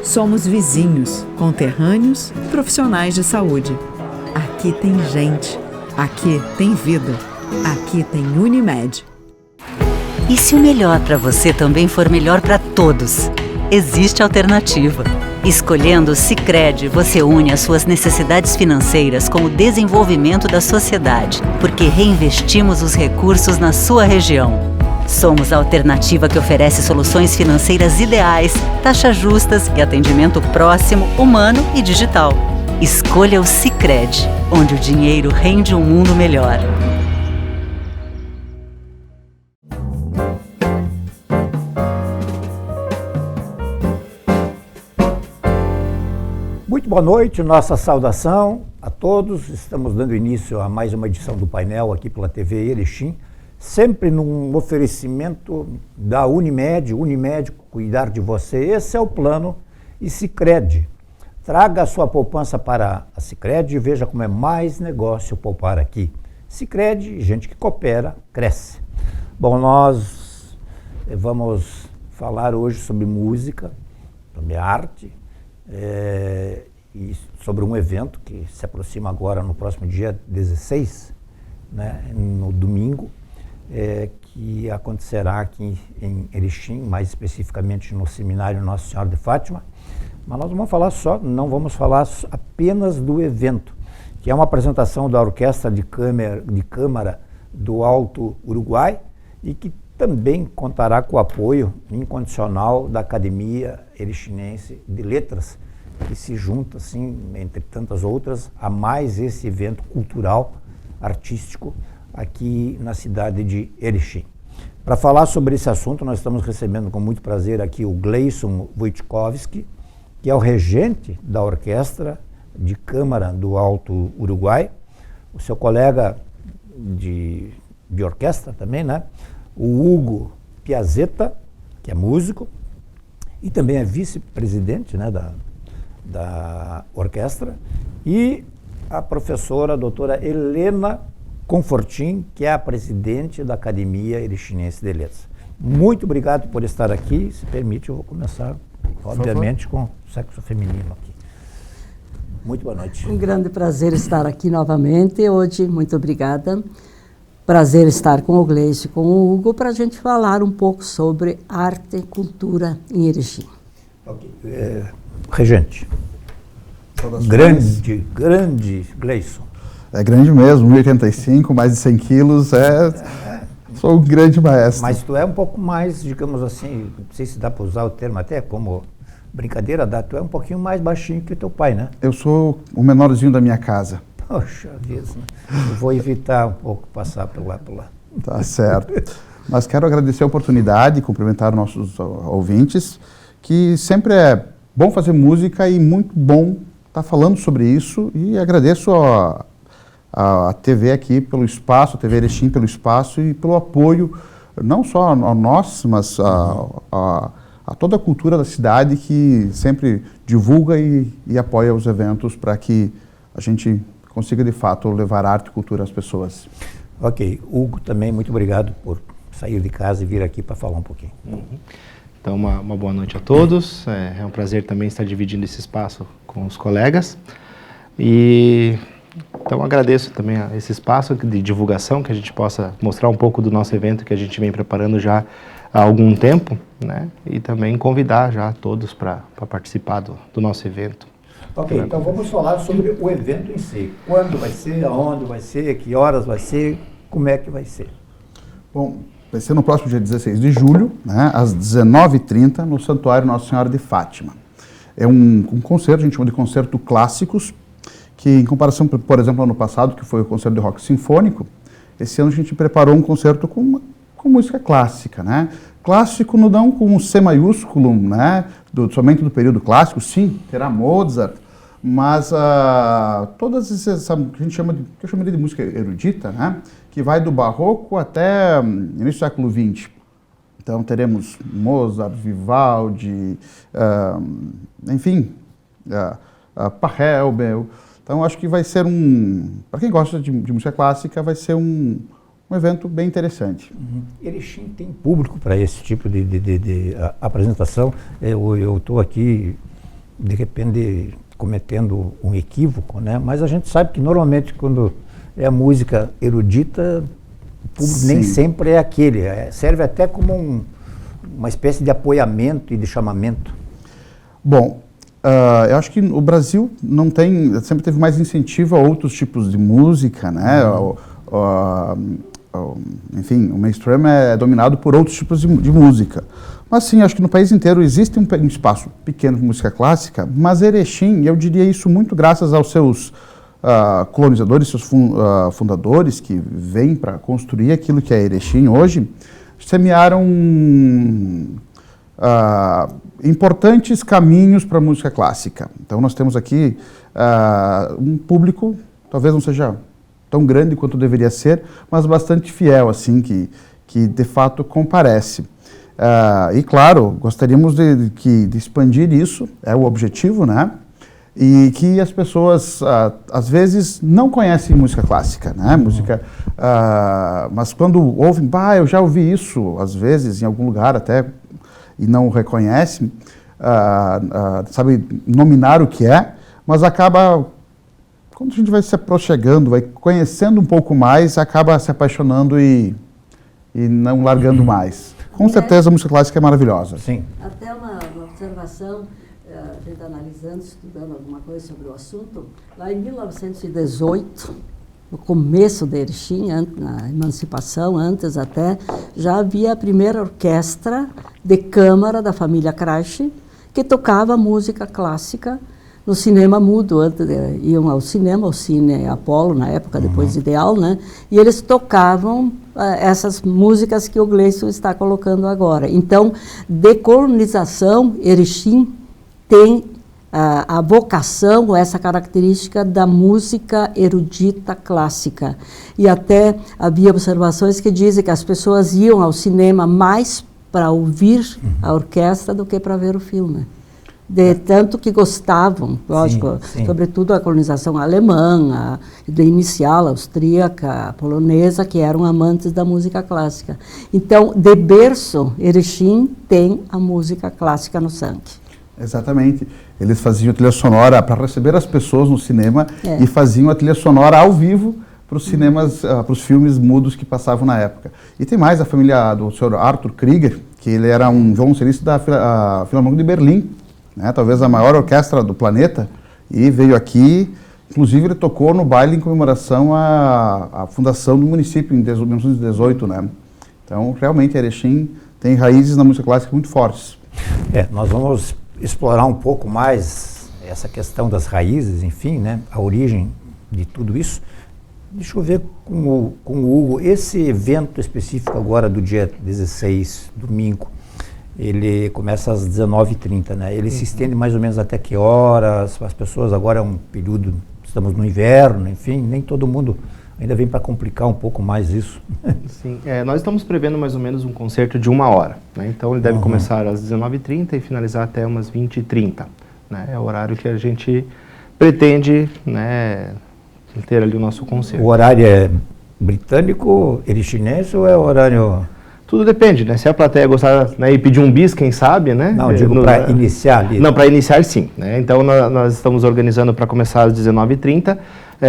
Somos vizinhos, conterrâneos, profissionais de saúde. Aqui tem gente. Aqui tem vida. Aqui tem Unimed. E se o melhor para você também for melhor para todos? Existe alternativa. Escolhendo o Sicredi, você une as suas necessidades financeiras com o desenvolvimento da sociedade, porque reinvestimos os recursos na sua região. Somos a alternativa que oferece soluções financeiras ideais, taxas justas e atendimento próximo, humano e digital. Escolha o Sicredi, onde o dinheiro rende um mundo melhor. Muito boa noite, nossa saudação a todos. Estamos dando início a mais uma edição do painel aqui pela TV Erechim, sempre num oferecimento da Unimed, cuidar de você. Esse é o plano e Sicredi. Traga a sua poupança para a Sicredi e veja como é mais negócio poupar aqui. Sicredi, gente que coopera, cresce. Bom, nós vamos falar hoje sobre música, sobre arte, e sobre um evento que se aproxima agora no próximo dia 16, né, no domingo, que acontecerá aqui em Erechim, mais especificamente no Seminário Nossa Senhora de Fátima. Mas nós não vamos falar apenas do evento, que é uma apresentação da Orquestra de Câmara do Alto Uruguai e que também contará com o apoio incondicional da Academia Erechinense de Letras, que se junta, assim, entre tantas outras, a mais esse evento cultural, artístico, aqui na cidade de Erechim. Para falar sobre esse assunto, nós estamos recebendo com muito prazer aqui o Gleison Wojtkowski, que é o regente da Orquestra de Câmara do Alto Uruguai, o seu colega de orquestra também, né? O Hugo Piazzetta, que é músico, e também é vice-presidente, né, da orquestra, e a professora a doutora Helena Confortin, que é a presidente da Academia Erechinense de Letras. Muito obrigado por estar aqui. Se permite, eu vou começar, obviamente, com o sexo feminino aqui. Muito boa noite. Um grande prazer estar aqui novamente hoje, muito obrigada. Prazer estar com o Gleison e com o Hugo para a gente falar um pouco sobre arte e cultura em Erechim. Ok. Regente. Grande Gleison. É grande mesmo, 1,85, mais de 100 quilos, sou um grande maestro. Mas tu é um pouco mais, digamos assim, não sei se dá para usar o termo até como brincadeira, tu é um pouquinho mais baixinho que teu pai, né? Eu sou o menorzinho da minha casa. Poxa vida, eu vou evitar um pouco passar por lá. Tá certo. Mas quero agradecer a oportunidade e cumprimentar nossos ouvintes, que sempre é bom fazer música e muito bom estar falando sobre isso, e agradeço a TV aqui pelo espaço, a TV Erechim pelo espaço e pelo apoio, não só a nós, mas a toda a cultura da cidade que sempre divulga e apoia os eventos para que a gente consiga, de fato, levar arte e cultura às pessoas. Ok. Hugo, também muito obrigado por sair de casa e vir aqui para falar um pouquinho. Então, uma boa noite a todos. É um prazer também estar dividindo esse espaço com os colegas. Então, agradeço também esse espaço de divulgação, que a gente possa mostrar um pouco do nosso evento que a gente vem preparando já há algum tempo, né? E também convidar já todos para participar do nosso evento. Ok, então vamos falar sobre o evento em si. Quando vai ser, aonde vai ser, que horas vai ser, como é que vai ser? Bom, vai ser no próximo dia 16 de julho, né, às 19h30, no Santuário Nossa Senhora de Fátima. É um concerto, a gente chama de concerto clássicos, que em comparação, por exemplo, ao ano passado, que foi o concerto de rock sinfônico, esse ano a gente preparou um concerto com música clássica, né? Clássico não com um C maiúsculo, né? Somente do período clássico, sim, terá Mozart, mas todas essas que a gente que eu chamaria de música erudita, né? Que vai do barroco até início do século XX. Então teremos Mozart, Vivaldi, enfim, Pachelbel. Então acho que vai ser para quem gosta de música clássica, vai ser um evento bem interessante. Erechim tem público para esse tipo de apresentação. Eu estou aqui de repente cometendo um equívoco, né? Mas a gente sabe que normalmente quando é a música erudita, o público nem sempre é aquele, serve até como uma espécie de apoiamento e de chamamento. Bom, eu acho que o Brasil sempre teve mais incentivo a outros tipos de música, né? Enfim, o mainstream é dominado por outros tipos de música. Mas sim, acho que no país inteiro existe um espaço pequeno de música clássica, mas Erechim, eu diria isso muito graças aos seus colonizadores, seus fundadores, que vêm para construir aquilo que é Erechim hoje, semearam importantes caminhos para a música clássica. Então nós temos aqui um público, talvez não seja tão grande quanto deveria ser, mas bastante fiel, assim, que de fato comparece. E claro, gostaríamos de expandir isso, é o objetivo, né? E que as pessoas, às vezes, não conhecem música clássica, né? Mas quando ouvem, eu já ouvi isso, às vezes, em algum lugar até, e não reconhecem, sabe nominar o que é, mas acaba, quando a gente vai se aproximando, vai conhecendo um pouco mais, acaba se apaixonando e não largando mais. Com certeza a música clássica é maravilhosa. Sim. Até uma observação, a gente analisando, estudando alguma coisa sobre o assunto, lá em 1918, no começo da Erechim, na emancipação, antes até, já havia a primeira orquestra de câmara da família Crache, que tocava música clássica no cinema mudo. Antes iam ao cinema, ao Cine Apolo, na época, depois Ideal, né? E eles tocavam essas músicas que o Gleison está colocando agora. Então, decolonização, Erechim tem a vocação, essa característica da música erudita clássica. E até havia observações que dizem que as pessoas iam ao cinema mais para ouvir a orquestra do que para ver o filme. De tanto que gostavam, lógico, sim. Sobretudo a colonização alemã, inicial, austríaca, polonesa, que eram amantes da música clássica. Então, de berço, Erechim tem a música clássica no sangue. Exatamente. Eles faziam trilha sonora para receber as pessoas no cinema e faziam a trilha sonora ao vivo para os cinemas, para os filmes mudos que passavam na época. E tem mais a família do Sr. Arthur Krieger, que ele era um violoncelista da Filarmônica de Berlim, né, talvez a maior orquestra do planeta, e veio aqui, inclusive ele tocou no baile em comemoração à fundação do município em 1918, né? Então, realmente, Erechim tem raízes na música clássica muito fortes. Nós vamos explorar um pouco mais essa questão das raízes, enfim, né, a origem de tudo isso. Deixa eu ver com o Hugo, esse evento específico agora do dia 16, domingo, ele começa às 19h30, né? Ele se estende mais ou menos até que horas? As pessoas agora é um período, estamos no inverno, enfim, nem todo mundo ainda vem para complicar um pouco mais isso. Sim, nós estamos prevendo mais ou menos um concerto de 1 hora, né? Então ele deve começar às 19h30 e finalizar até umas 20h30, né? É o horário que a gente pretende, né, ter ali o nosso concerto. O horário é britânico, erechinense ou é horário... Tudo depende, né? Se a plateia gostar, né, e pedir um bis, quem sabe, né? Não, digo para iniciar ali. Não, para iniciar sim, né? Então nós estamos organizando para começar às 19h30,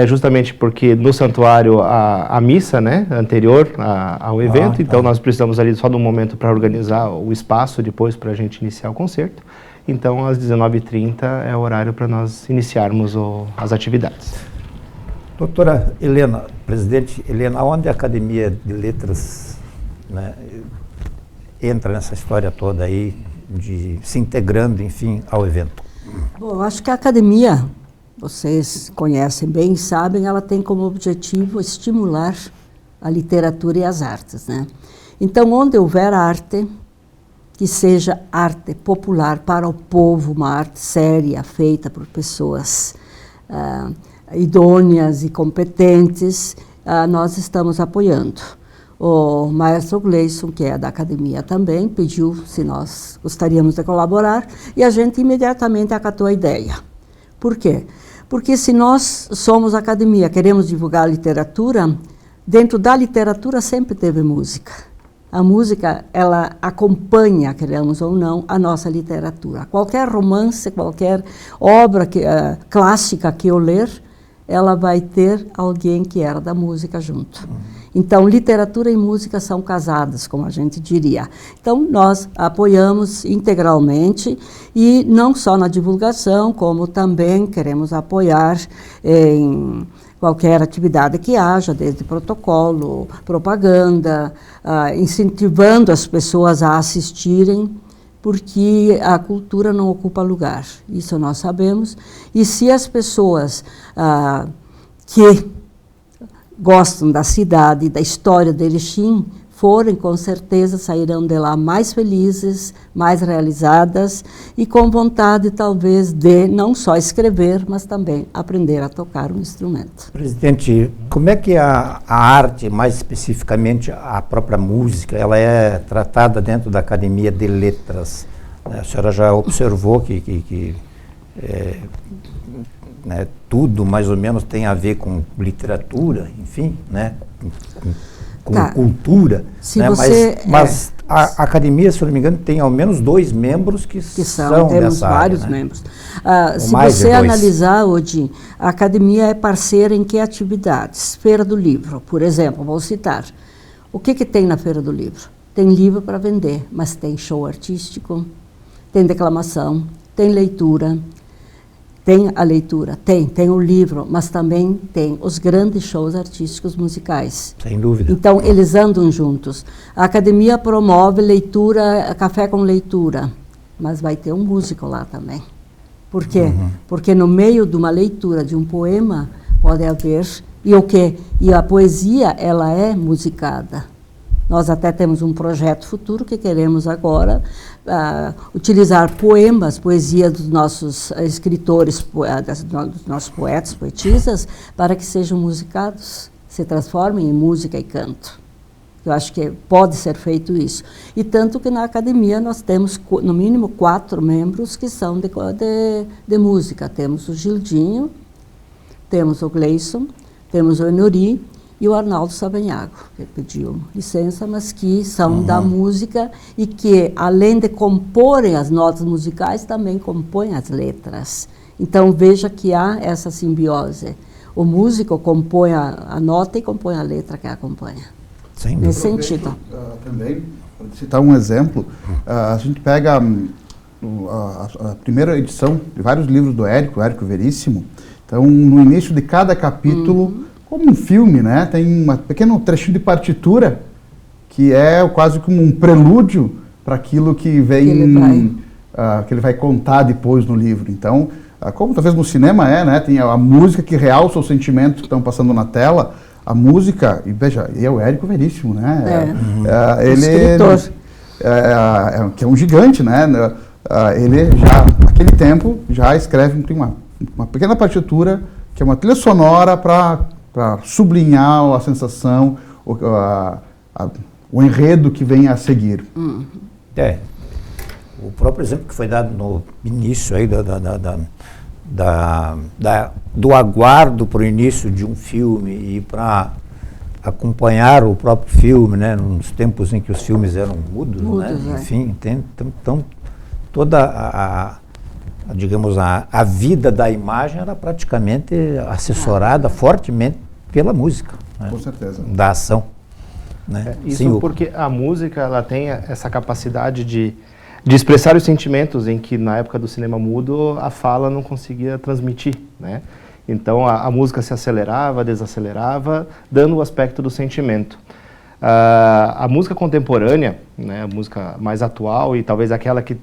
justamente porque no santuário a missa, né, anterior ao evento, então nós precisamos ali só de um momento para organizar o espaço depois para a gente iniciar o concerto. Então às 19h30 é o horário para nós iniciarmos as atividades. Doutora Helena, presidente Helena, onde a Academia de Letras, né, entra nessa história toda aí, de se integrando, enfim, ao evento? Bom, acho que a academia, vocês conhecem bem e sabem, ela tem como objetivo estimular a literatura e as artes, né? Então, onde houver arte, que seja arte popular para o povo, uma arte séria, feita por pessoas idôneas e competentes, nós estamos apoiando. O maestro Gleison, que é da academia também, pediu se nós gostaríamos de colaborar e a gente imediatamente acatou a ideia. Por quê? Porque se nós somos academia, queremos divulgar a literatura, dentro da literatura sempre teve música. A música, ela acompanha, queremos ou não, a nossa literatura. Qualquer romance, qualquer obra clássica que eu ler, ela vai ter alguém que era da música junto. Então, literatura e música são casadas, como a gente diria. Então, nós apoiamos integralmente, e não só na divulgação, como também queremos apoiar em qualquer atividade que haja, desde protocolo, propaganda, incentivando as pessoas a assistirem, porque a cultura não ocupa lugar, isso nós sabemos. E se as pessoas que gostam da cidade, da história de Erechim, forem, com certeza sairão de lá mais felizes, mais realizadas e com vontade, talvez, de não só escrever, mas também aprender a tocar um instrumento. Presidente, como é que a arte, mais especificamente a própria música, ela é tratada dentro da Academia de Letras? A senhora já observou que né, tudo mais ou menos tem a ver com literatura, enfim, né, com cultura, né, mas a academia, se eu não me engano, tem ao menos 2 membros que são temos dessa vários área, né? membros. Se você analisar, Odin, a academia é parceira em que atividades? Feira do Livro, por exemplo, vou citar. O que tem na Feira do Livro? Tem livro para vender, mas tem show artístico, tem declamação, tem leitura. Tem a leitura, tem o livro, mas também tem os grandes shows artísticos musicais. Sem dúvida. Então, eles andam juntos. A academia promove leitura, café com leitura, mas vai ter um músico lá também. Por quê? Porque no meio de uma leitura de um poema pode haver... E a poesia, ela é musicada. Nós até temos um projeto futuro que queremos agora utilizar poemas, poesia dos nossos escritores, dos nossos poetas, poetisas, para que sejam musicados, se transformem em música e canto. Eu acho que pode ser feito isso. E tanto que na academia nós temos, no mínimo, 4 membros que são de música. Temos o Gildinho, temos o Gleison, temos o Enori, e o Arnaldo Savanhago, que pediu licença, mas que são da música e que, além de comporem as notas musicais, também compõem as letras. Então, veja que há essa simbiose. O músico compõe a nota e compõe a letra que a acompanha. Sim. Nesse sentido. Também, para citar um exemplo, a gente pega a primeira edição de vários livros do Érico Veríssimo. Então, no início de cada capítulo... Como um filme, né? Tem um pequeno trechinho de partitura que é quase como um prelúdio para aquilo que vem, que ele vai contar depois no livro. Então, como talvez no cinema né? Tem a música que realça os sentimentos que estão passando na tela, a música, e veja, é o Érico Veríssimo, né? Ele escritor. Que é um gigante, né? Ele já, naquele tempo, já escreve uma pequena partitura que é uma trilha sonora para sublinhar a sensação, o enredo que vem a seguir. O próprio exemplo que foi dado no início aí do aguardo para o início de um filme e para acompanhar o próprio filme, né, nos tempos em que os filmes eram mudos, né? Enfim, então toda digamos, a vida da imagem era praticamente assessorada fortemente pela música. Né? Com certeza. Da ação. Né? Isso Sim, porque a música ela tem essa capacidade de expressar os sentimentos em que na época do cinema mudo a fala não conseguia transmitir, né? Então a música se acelerava, desacelerava, dando o aspecto do sentimento. A música contemporânea, né, a música mais atual e talvez aquela que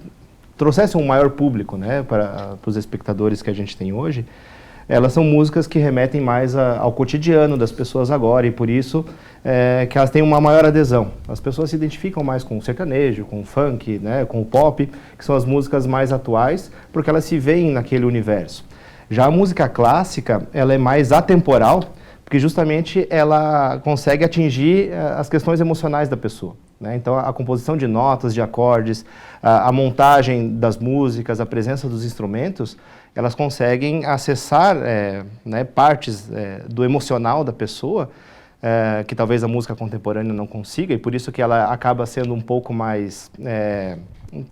trouxesse um maior público, né, para os espectadores que a gente tem hoje, elas são músicas que remetem mais ao cotidiano das pessoas agora e por isso que elas têm uma maior adesão. As pessoas se identificam mais com o sertanejo, com o funk, né, com o pop, que são as músicas mais atuais, porque elas se veem naquele universo. Já a música clássica, ela é mais atemporal, porque justamente ela consegue atingir as questões emocionais da pessoa, né? Então a composição de notas, de acordes, a montagem das músicas, a presença dos instrumentos, elas conseguem acessar né, partes do emocional da pessoa que talvez a música contemporânea não consiga, e por isso que ela acaba sendo um pouco mais...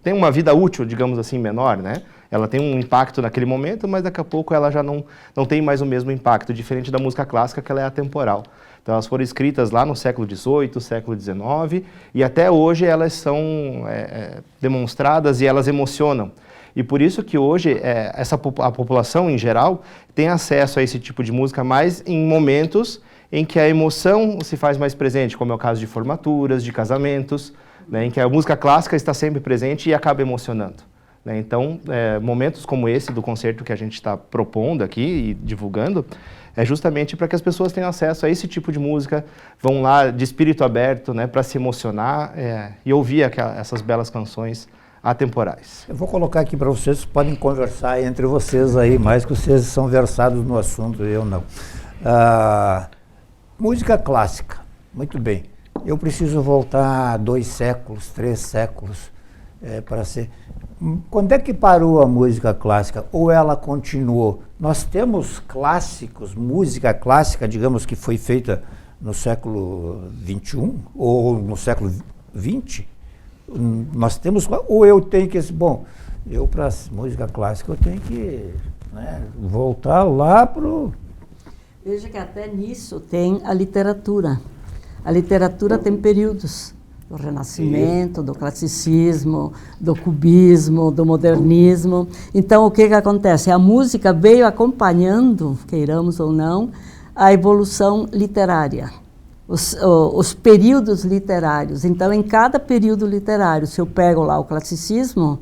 tem uma vida útil, digamos assim, menor, né? Ela tem um impacto naquele momento, mas daqui a pouco ela já não tem mais o mesmo impacto, diferente da música clássica, que ela é atemporal. Então elas foram escritas lá no século XVIII, século XIX, e até hoje elas são demonstradas e elas emocionam. E por isso que hoje a população em geral tem acesso a esse tipo de música mais em momentos em que a emoção se faz mais presente, como é o caso de formaturas, de casamentos, né, em que a música clássica está sempre presente e acaba emocionando. Né? Então, momentos como esse do concerto que a gente está propondo aqui e divulgando, é justamente para que as pessoas tenham acesso a esse tipo de música, vão lá de espírito aberto, né, para se emocionar e ouvir essas belas canções atemporais. Eu vou colocar aqui para vocês podem conversar entre vocês aí, mais que vocês são versados no assunto, eu não. Música clássica, muito bem. Eu preciso voltar 2 séculos, 3 séculos para ser... Quando é que parou a música clássica? Ou ela continuou? Nós temos clássicos, música clássica, digamos que foi feita no século XXI ou no século XX. Nós temos... Ou eu tenho que... Bom, eu para música clássica eu tenho que voltar lá para o... Veja que até nisso tem a literatura. A literatura tem períodos, do Renascimento, do Classicismo, do Cubismo, do Modernismo. Então, o que acontece? A música veio acompanhando, queiramos ou não, a evolução literária, os períodos literários. Então, em cada período literário, se eu pego lá o Classicismo,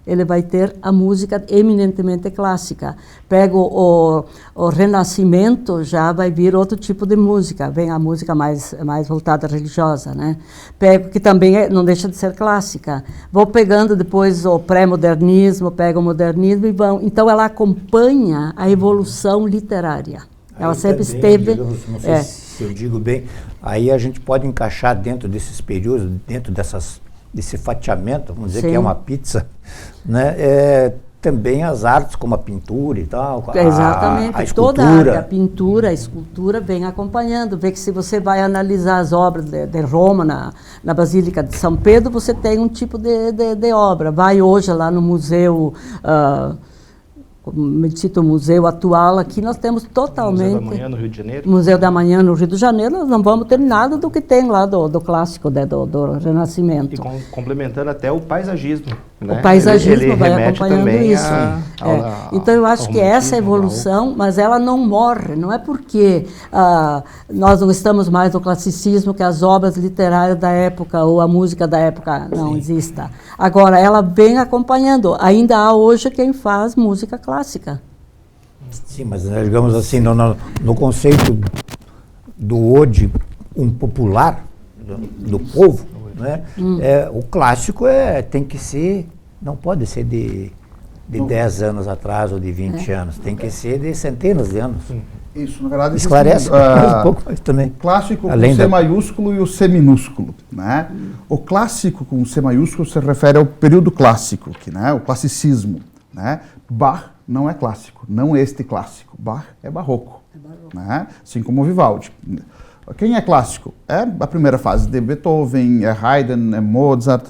ele vai ter a música eminentemente clássica. Pego o Renascimento, já vai vir outro tipo de música, vem a música mais voltada religiosa, né? Pego, que também não deixa de ser clássica. Vou pegando depois o pré-modernismo, pego o modernismo e vão... Então, ela acompanha a evolução literária. Ela sempre também, esteve... Digamos, não sei se eu digo bem, aí a gente pode encaixar dentro desses períodos, dentro desse fatiamento, vamos dizer que é uma pizza, né? Também as artes como a pintura e tal, exatamente, a escultura. Toda a arte, a pintura, a escultura vem acompanhando. Vê que se você vai analisar as obras de Roma, na Basílica de São Pedro, você tem um tipo de obra. Vai hoje lá no museu, me cito o museu atual, aqui nós temos totalmente... Museu da Manhã no Rio de Janeiro. Museu da Manhã no Rio de Janeiro, nós não vamos ter nada do que tem lá do clássico, do Renascimento. E complementando até o paisagismo. Né? O paisagismo ele vai acompanhando isso. Então eu acho que essa evolução, mas ela não morre, não é porque nós não estamos mais no classicismo, que as obras literárias da época ou a música da época não exista. Agora, ela vem acompanhando. Ainda há hoje quem faz música clássica. Sim, mas digamos assim, no conceito do hoje, popular, do povo, né? O clássico tem que ser, não pode ser de 10 anos atrás ou de 20 anos, tem que ser de centenas de anos. Isso, na verdade... Esclarece um pouco mais também. O clássico além com C maiúsculo e o C minúsculo. Né? O clássico com C maiúsculo se refere ao período clássico, o classicismo. Né? Bach não é clássico, não este clássico. Bach é barroco. Né? Assim como o Vivaldi. Quem é clássico? É a primeira fase de Beethoven, é Haydn, é Mozart.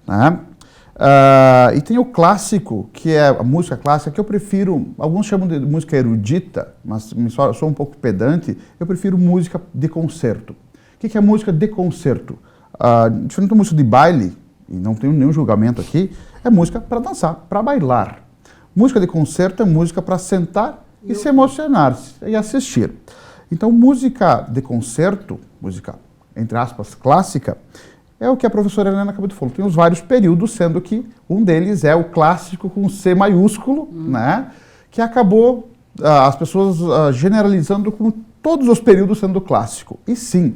Né? E tem o clássico, que é a música clássica, que eu prefiro, alguns chamam de música erudita, mas sou um pouco pedante, eu prefiro música de concerto. O que é música de concerto? Diferente da música de baile, e não tenho nenhum julgamento aqui, é música para dançar, para bailar. Música de concerto é música para sentar e se emocionar e assistir. Então, música de concerto, música, entre aspas, clássica, é o que a professora Helena acabou de falar. Tem os vários períodos, sendo que um deles é o clássico com C maiúsculo, né, que acabou as pessoas generalizando com todos os períodos sendo clássico. E sim,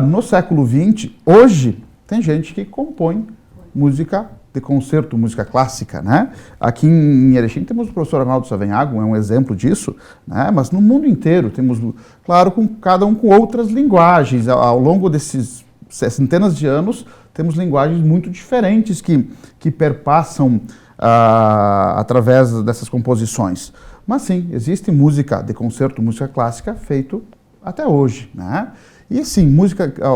no século XX, hoje, tem gente que compõe música de concerto, música clássica, né? Aqui em Erechim temos o professor Arnaldo Savenhago, é um exemplo disso, né? Mas no mundo inteiro temos, claro, cada um com outras linguagens. Ao longo desses centenas de anos, temos linguagens muito diferentes que perpassam através dessas composições. Mas sim, existe música de concerto, música clássica feito até hoje, né? E assim,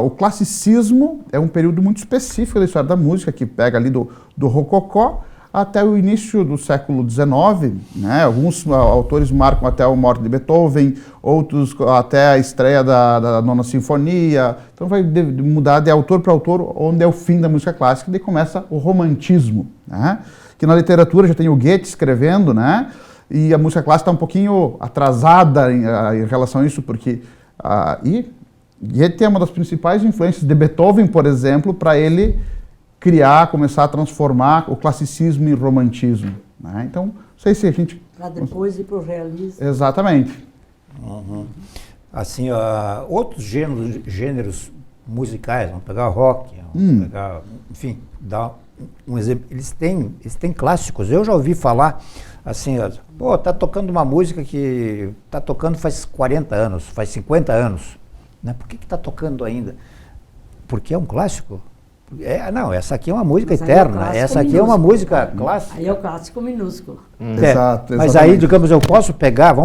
o classicismo é um período muito específico da história da música, que pega ali do rococó até o início do século XIX, né? Alguns autores marcam até a morte de Beethoven, outros até a estreia da Nona Sinfonia. Então vai mudar de autor para autor, onde é o fim da música clássica, e daí começa o romantismo, né? Que na literatura já tem o Goethe escrevendo, né? E a música clássica está um pouquinho atrasada em relação a isso, porque Goethe é uma das principais influências de Beethoven, por exemplo, para ele começar a transformar o classicismo em romantismo, né? Então, não sei se a gente... Para depois ir para o realismo. Exatamente. Uhum. Assim, outros gêneros musicais, vamos pegar rock, vamos pegar, enfim, dar um exemplo. Eles têm clássicos. Eu já ouvi falar, assim, tá tocando uma música que tá tocando faz 40 anos, faz 50 anos, né? Por que tá tocando ainda? Porque é um clássico? Não, essa aqui é uma música eterna, essa aqui minúsculo. É uma música clássica. Aí é o clássico minúsculo. Exato, mas aí, digamos, vamos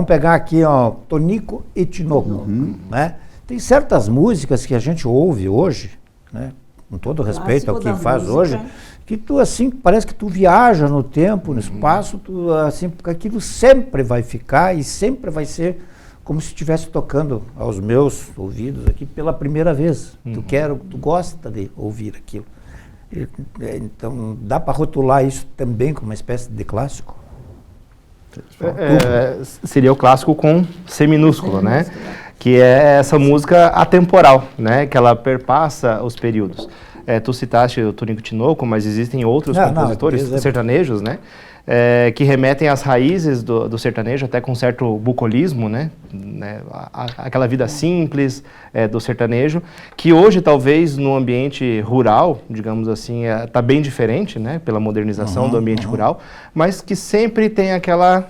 pegar aqui, Tonico e Tinoco, né? Tem certas músicas que a gente ouve hoje, né? Com todo respeito ao que faz hoje, que tu, assim, parece que tu viaja no tempo, no espaço, assim, porque aquilo sempre vai ficar e sempre vai ser como se estivesse tocando aos meus ouvidos aqui pela primeira vez. Tu gosta de ouvir aquilo. Então, dá para rotular isso também como uma espécie de clássico? Seria o clássico com C minúsculo, né? Que é essa música atemporal, né? Que ela perpassa os períodos. Tu citaste o Tonico Tinoco, mas existem outros compositores sertanejos, né? Que remetem às raízes do sertanejo, até com certo bucolismo, né? Aquela vida simples do sertanejo, que hoje talvez no ambiente rural, digamos assim, está bem diferente, né? Pela modernização do ambiente rural, mas que sempre tem aquela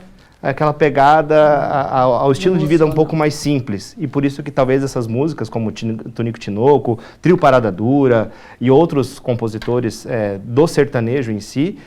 pegada ao estilo de vida um pouco mais simples. E por isso que talvez essas músicas, como Tonico Tinoco, Trio Parada Dura e outros compositores do sertanejo em si,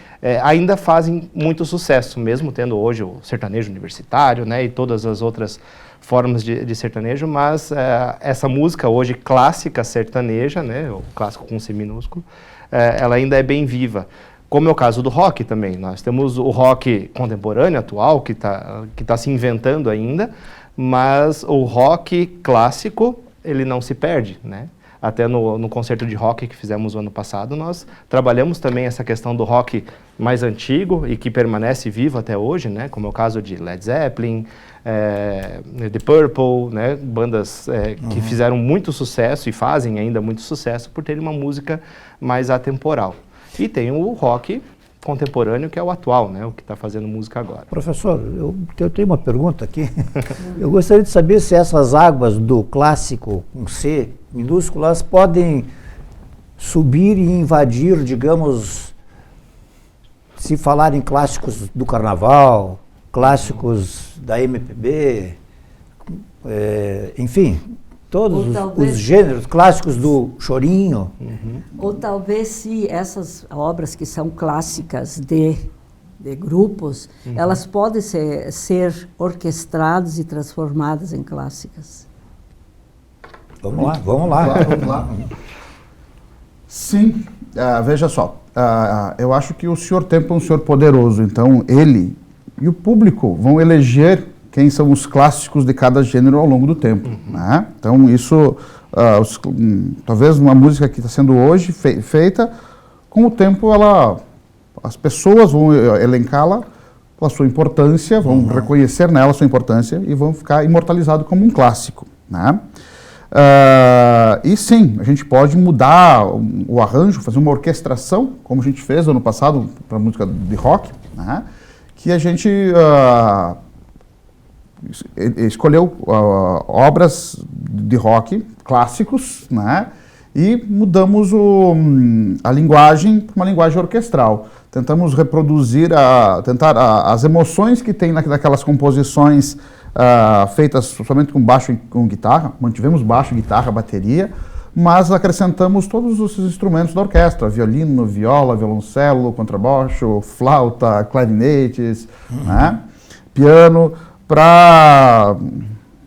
ainda fazem muito sucesso, mesmo tendo hoje o sertanejo universitário, né, e todas as outras formas de sertanejo, mas essa música hoje clássica sertaneja, né, o clássico com C minúsculo, ela ainda é bem viva. Como é o caso do rock também. Nós temos o rock contemporâneo, atual, que tá se inventando ainda, mas o rock clássico, ele não se perde, né? Até no concerto de rock que fizemos o ano passado, nós trabalhamos também essa questão do rock mais antigo e que permanece vivo até hoje, né? Como é o caso de Led Zeppelin, The Purple, né? Bandas que fizeram muito sucesso e fazem ainda muito sucesso por terem uma música mais atemporal. E tem o rock contemporâneo, que é o atual, né? O que está fazendo música agora. Professor, eu tenho uma pergunta aqui. Eu gostaria de saber se essas águas do clássico com C minúsculo, elas podem subir e invadir, digamos, se falar em clássicos do carnaval, clássicos da MPB, enfim... Todos os gêneros clássicos do chorinho. Ou talvez se essas obras que são clássicas de grupos, elas podem ser orquestradas e transformadas em clássicas. Vamos lá. Sim, veja só, eu acho que o Senhor Tempo é um Senhor poderoso, então ele e o público vão eleger quem são os clássicos de cada gênero ao longo do tempo, né? Então isso, talvez uma música que está sendo hoje feita, com o tempo as pessoas vão elencá-la pela sua importância, vão reconhecer nela a sua importância e vão ficar imortalizado como um clássico, né? E sim, a gente pode mudar o arranjo, fazer uma orquestração, como a gente fez ano passado para a música de rock, né? Que a gente... escolheu obras de rock clássicos, né? E mudamos a linguagem para uma linguagem orquestral. Tentamos reproduzir as emoções que tem naquelas composições feitas somente com baixo e com guitarra. Mantivemos baixo, guitarra, bateria, mas acrescentamos todos os instrumentos da orquestra: violino, viola, violoncelo, contrabaixo, flauta, clarinetes, né? Piano, para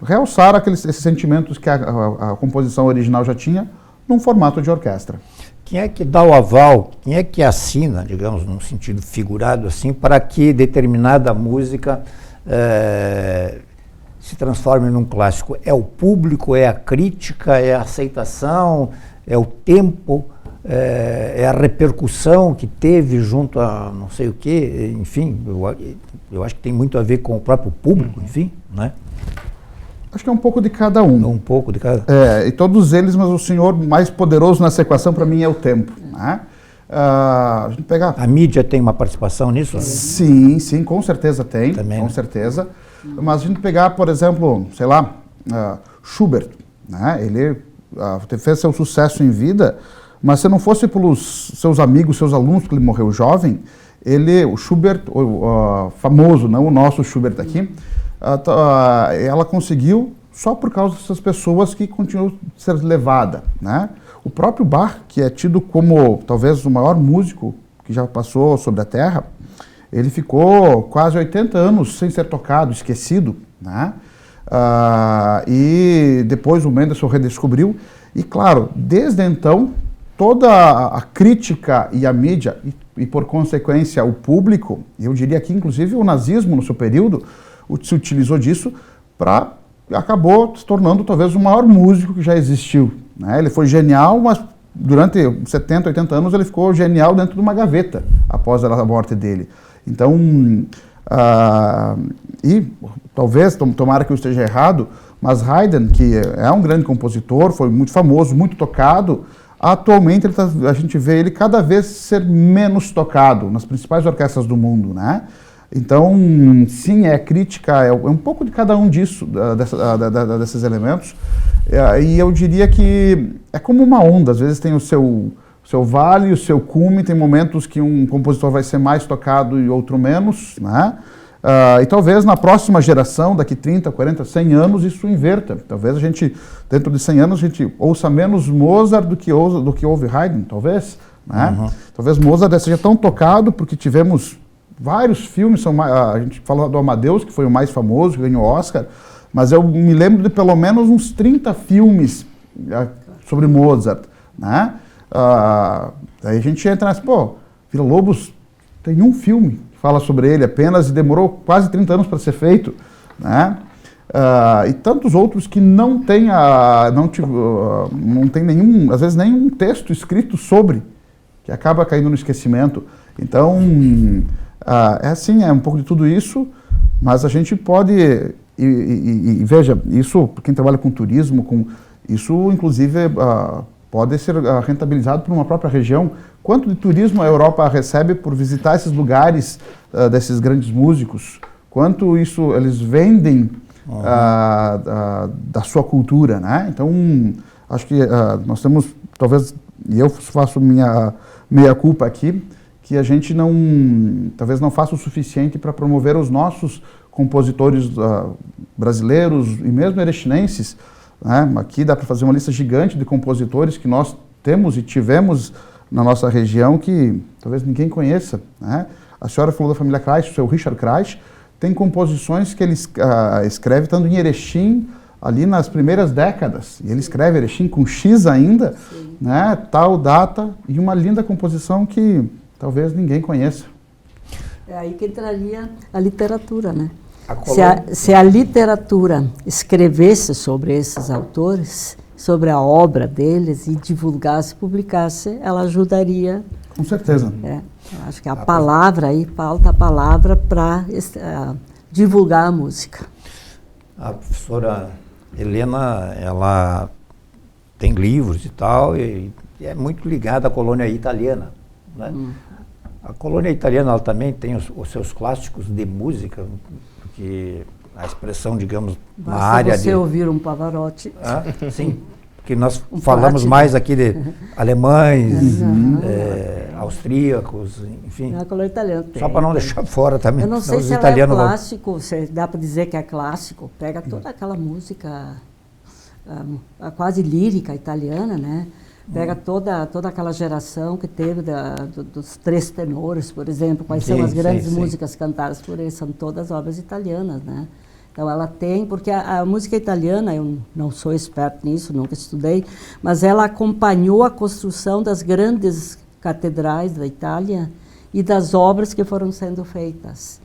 realçar esses sentimentos que a composição original já tinha num formato de orquestra. Quem é que dá o aval, quem é que assina, digamos, num sentido figurado assim, para que determinada música se transforme num clássico? É o público, é a crítica, é a aceitação, é o tempo, é a repercussão que teve junto a não sei o quê, enfim, eu acho que tem muito a ver com o próprio público, enfim, né? Acho que é um pouco de cada um. Um pouco de cada. E todos eles, mas o senhor mais poderoso nessa equação para mim é o tempo, né? A gente pegar... A mídia tem uma participação nisso? Sim, sim, com certeza tem, também, com né? certeza. Mas a gente pegar, por exemplo, sei lá, Schubert, né? Ele fez seu sucesso em vida, mas se não fosse pelos seus amigos, seus alunos, que ele morreu jovem, o Schubert, famoso, não o nosso Schubert aqui, ela conseguiu só por causa dessas pessoas que continuam a ser levada, né? O próprio Bach, que é tido como talvez o maior músico que já passou sobre a Terra, ele ficou quase 80 anos sem ser tocado, esquecido, né? E depois o Mendelssohn redescobriu. E claro, desde então, toda a crítica e a mídia, e por consequência o público, eu diria que inclusive o nazismo no seu período, se utilizou disso acabou se tornando talvez o maior músico que já existiu, né? Ele foi genial, mas durante 70, 80 anos ele ficou genial dentro de uma gaveta após a morte dele. Então, e talvez, tomara que eu esteja errado, mas Haydn, que é um grande compositor, foi muito famoso, muito tocado, atualmente a gente vê ele cada vez ser menos tocado nas principais orquestras do mundo, né? Então, sim, crítica, é um pouco de cada um disso, desses elementos, e eu diria que é como uma onda, às vezes tem o seu vale, o seu cume, tem momentos que um compositor vai ser mais tocado e outro menos, né? E talvez na próxima geração, daqui 30, 40, 100 anos, isso inverta. Talvez a gente, dentro de 100 anos, a gente ouça menos Mozart do que ouve Haydn, talvez, né? Uhum. Talvez Mozart seja tão tocado porque tivemos vários filmes, a gente fala do Amadeus, que foi o mais famoso, que ganhou o Oscar, mas eu me lembro de pelo menos uns 30 filmes sobre Mozart, né? Aí a gente entra nessa, Villa-Lobos tem um filme que fala sobre ele apenas e demorou quase 30 anos para ser feito, né? E tantos outros que não tem nenhum, às vezes nenhum texto escrito sobre, que acaba caindo no esquecimento. Então, é um pouco de tudo isso, mas a gente pode, e veja, isso, quem trabalha com turismo, isso inclusive pode ser rentabilizado por uma própria região. Quanto de turismo a Europa recebe por visitar esses lugares desses grandes músicos? Quanto isso eles vendem da sua cultura, né? Então, acho que nós temos, talvez, e eu faço minha meia-culpa aqui, que a gente talvez não faça o suficiente para promover os nossos compositores brasileiros e mesmo erechinenses, né? Aqui dá para fazer uma lista gigante de compositores que nós temos e tivemos na nossa região que talvez ninguém conheça, né? A senhora falou da família Kreis, o seu Richard Kreis, tem composições que ele escreve estando em Erechim, ali nas primeiras décadas, e ele escreve Erechim com X ainda, né? Tal data, e uma linda composição que talvez ninguém conheça. É aí que entraria a literatura, né? Se a literatura escrevesse sobre esses autores, sobre a obra deles e divulgasse, publicasse, ela ajudaria. Com certeza. Acho que a palavra aí, falta a palavra para divulgar a música. A professora Helena, ela tem livros e tal, e é muito ligada à colônia italiana, né? A colônia italiana, ela também tem os seus clássicos de música, porque a expressão, digamos, na área você ouvir um Pavarotti. Sim, porque nós falamos mais aqui de alemães, austríacos, enfim. Na colônia italiana tem. Só para não deixar fora também. Eu não sei se ela é clássico, dá para dizer que é clássico, pega toda aquela música quase lírica italiana, né? Pega toda aquela geração que teve dos três tenores, por exemplo, quais são as grandes músicas cantadas por eles, são todas obras italianas, né? Então ela tem, porque a música italiana, eu não sou experta nisso, nunca estudei, mas ela acompanhou a construção das grandes catedrais da Itália e das obras que foram sendo feitas.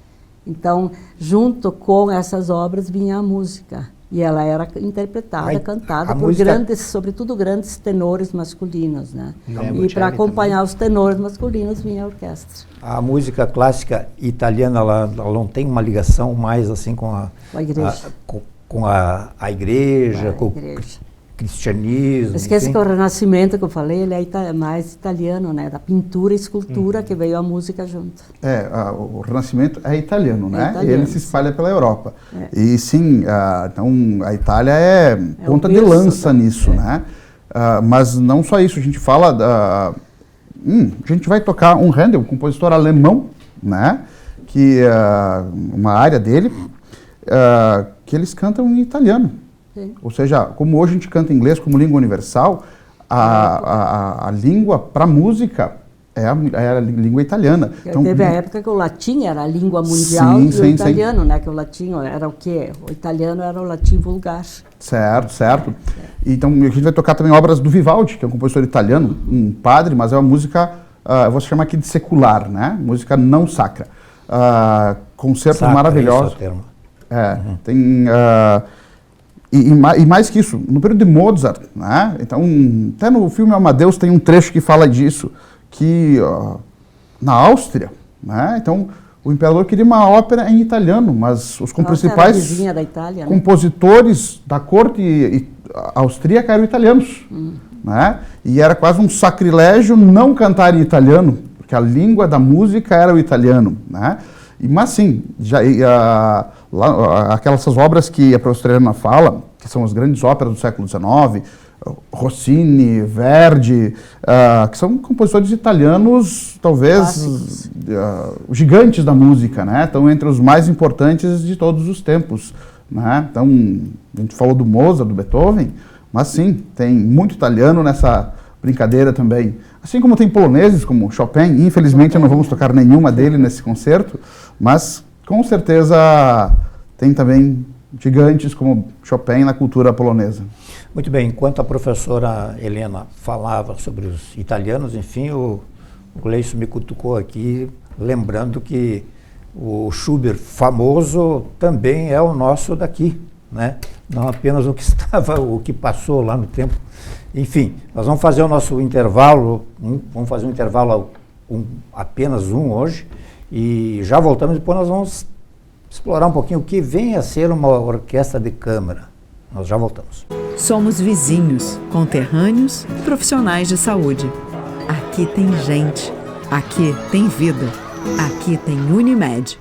Então, junto com essas obras vinha a música. E ela era interpretada, cantada por grandes, sobretudo grandes tenores masculinos, né? E para acompanhar os tenores masculinos vinha a orquestra. A música clássica italiana, ela não tem uma ligação mais assim com a igreja, com a igreja. O cristianismo. Esquece que o Renascimento que eu falei, ele é mais italiano, né? Da pintura e escultura que veio a música junto. O Renascimento é italiano, né? Italiano, e ele se espalha pela Europa. É. E sim, então a Itália é ponta de lança nisso, né? Mas não só isso, a gente fala a gente vai tocar um Handel, um compositor alemão, né? Que uma área dele que eles cantam em italiano. Sim. Ou seja, como hoje a gente canta inglês como língua universal, a língua para música é a língua italiana. Então, teve a época que o latim era a língua mundial e o italiano, né? Que o latim era o quê? O italiano era o latim vulgar. Certo. Então a gente vai tocar também obras do Vivaldi, que é um compositor italiano, um padre, mas é uma música, eu vou chamar aqui de secular, né? Música não sacra. Concertos maravilhosos. Esse é o termo. Tem... E mais que isso, no período de Mozart, né? Então, até no filme Amadeus tem um trecho que fala disso, que na Áustria, né? Então, o imperador queria uma ópera em italiano, mas os principais da Itália, compositores da corte austríaca eram italianos, né? E era quase um sacrilégio não cantar em italiano, porque a língua da música era o italiano, né? Mas sim, essas obras que a professora Helena fala, que são as grandes óperas do século XIX, Rossini, Verdi, que são compositores italianos, talvez gigantes da música, né? Estão entre os mais importantes de todos os tempos, né? Então, a gente falou do Mozart, do Beethoven, mas sim, tem muito italiano nessa brincadeira também. Assim como tem poloneses, como Chopin, infelizmente não vamos tocar nenhuma dele nesse concerto, mas com certeza tem também gigantes como Chopin na cultura polonesa. Muito bem, enquanto a professora Helena falava sobre os italianos, enfim, o Gleison me cutucou aqui, lembrando que o Schubert famoso também é o nosso daqui, né? Não apenas o que passou lá no tempo. Enfim, nós vamos fazer o nosso intervalo, apenas um hoje, e já voltamos, depois nós vamos explorar um pouquinho o que vem a ser uma orquestra de câmara. Nós já voltamos. Somos vizinhos, conterrâneos, profissionais de saúde. Aqui tem gente, aqui tem vida, aqui tem Unimed.